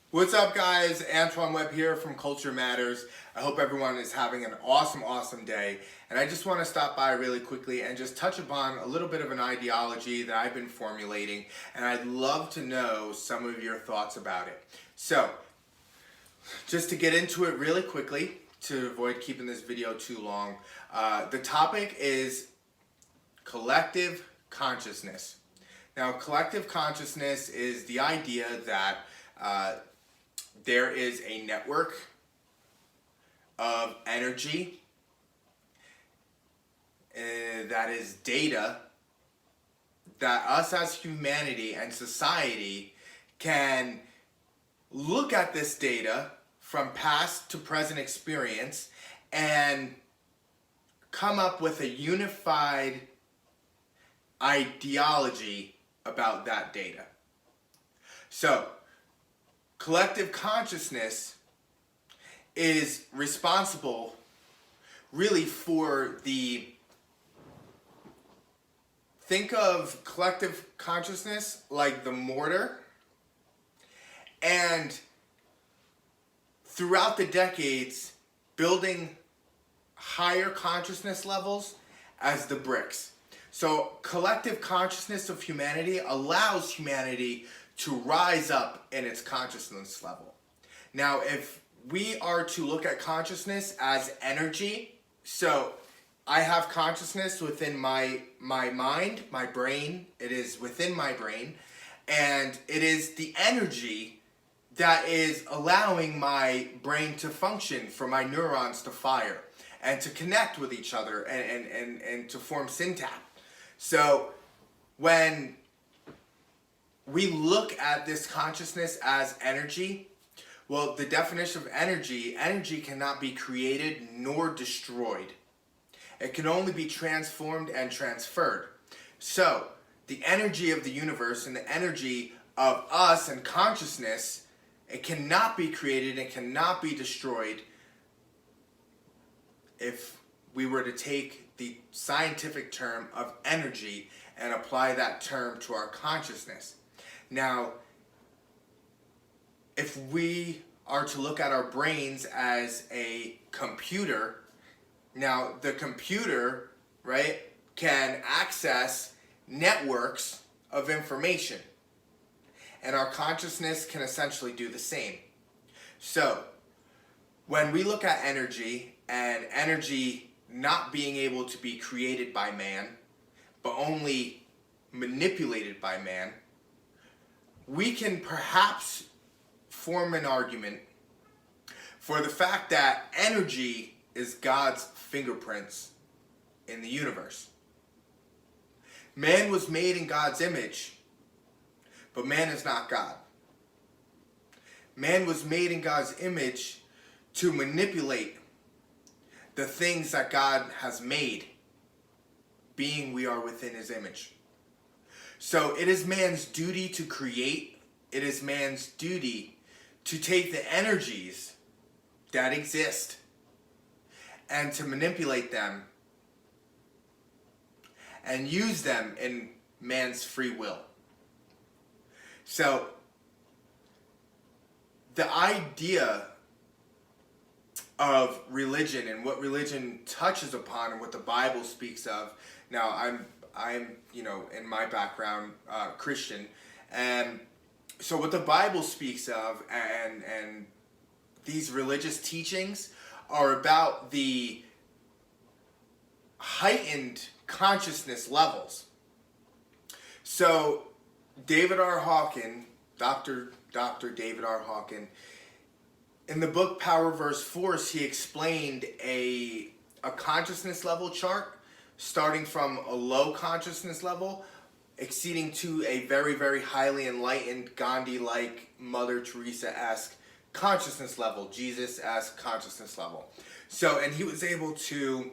What's up, guys? Antoine Webb here from Culture Matters. I hope everyone is having an awesome day. And I just want to stop by really quickly and just touch upon a little bit of an ideology that I've been formulating, and I'd love to know some of your thoughts about it. So, just to get into it really quickly, to avoid keeping this video too long, the topic is collective consciousness. Now, collective consciousness is the idea that there is a network of energy that is data that us as humanity and society can look at this data from past to present experience and come up with a unified ideology about that data. So, collective consciousness is responsible really for think of collective consciousness like the mortar, and throughout the decades building higher consciousness levels as the bricks. So collective consciousness of humanity allows humanity to rise up in its consciousness level. Now, if we are to look at consciousness as energy, so I have consciousness within my mind, my brain, it is within my brain, and it is the energy that is allowing my brain to function, for my neurons to fire and to connect with each other and to form synapse. So when we look at this consciousness as energy, well, the definition of energy cannot be created nor destroyed. It can only be transformed and transferred. So, the energy of the universe and the energy of us and consciousness, it cannot be created, it cannot be destroyed if we were to take the scientific term of energy and apply that term to our consciousness. Now, if we are to look at our brains as a computer, now the computer, right, can access networks of information, and our consciousness can essentially do the same. So, when we look at energy, and energy not being able to be created by man, but only manipulated by man, we can perhaps form an argument for the fact that energy is God's fingerprints in the universe. Man was made in God's image, but man is not God. Man was made in God's image to manipulate the things that God has made, being we are within his image. So it is man's duty to create. It is man's duty to take the energies that exist and to manipulate them and use them in man's free will. So the idea of religion and what religion touches upon and what the Bible speaks of. Now, I'm in my background Christian, and so what the Bible speaks of and these religious teachings are about the heightened consciousness levels. So David R. Hawken, Dr. David R. Hawken, in the book Power vs. Force, he explained a consciousness level chart starting from a low consciousness level exceeding to a very highly enlightened Gandhi-like Mother Teresa-esque consciousness level, Jesus-esque consciousness level. So, and he was able to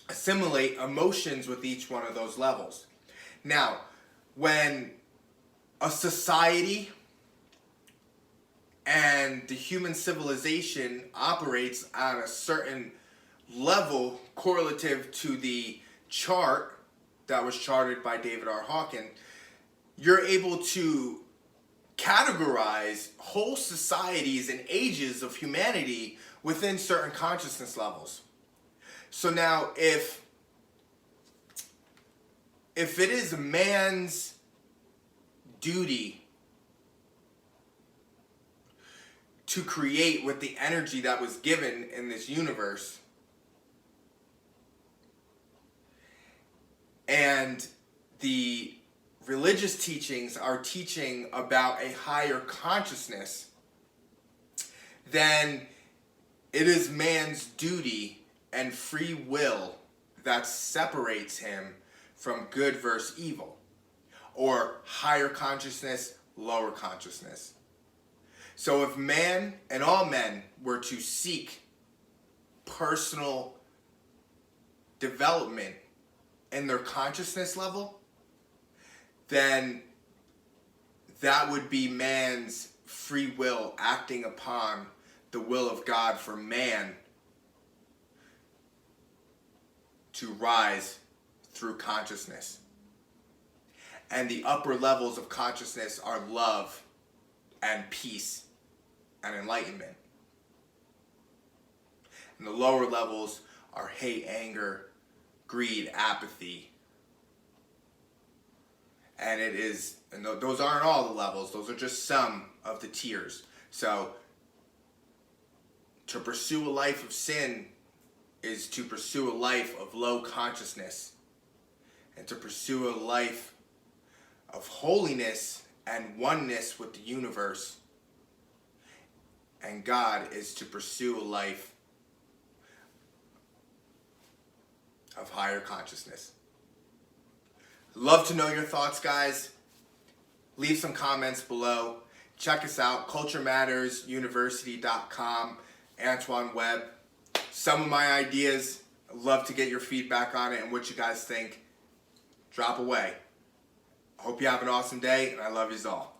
assimilate emotions with each one of those levels. Now, when a society and the human civilization operates on a certain level correlative to the chart that was charted by David R. Hawken, you're able to categorize whole societies and ages of humanity within certain consciousness levels. So now if it is a man's duty to create with the energy that was given in this universe, and the religious teachings are teaching about a higher consciousness, then it is man's duty and free will that separates him from good versus evil, or higher consciousness, lower consciousness. So if man and all men were to seek personal development in their consciousness level, then that would be man's free will acting upon the will of God for man to rise through consciousness. And the upper levels of consciousness are love and peace and enlightenment. And the lower levels are hate, anger, greed, apathy. And those aren't all the levels, those are just some of the tiers. So to pursue a life of sin is to pursue a life of low consciousness. And to pursue a life of holiness and oneness with the universe and God is to pursue a life of higher consciousness. Love to know your thoughts, guys. Leave some comments below. Check us out, culturemattersuniversity.com, Antoine Webb. Some of my ideas, I'd love to get your feedback on it and what you guys think. Drop away. I hope you have an awesome day, and I love yous all.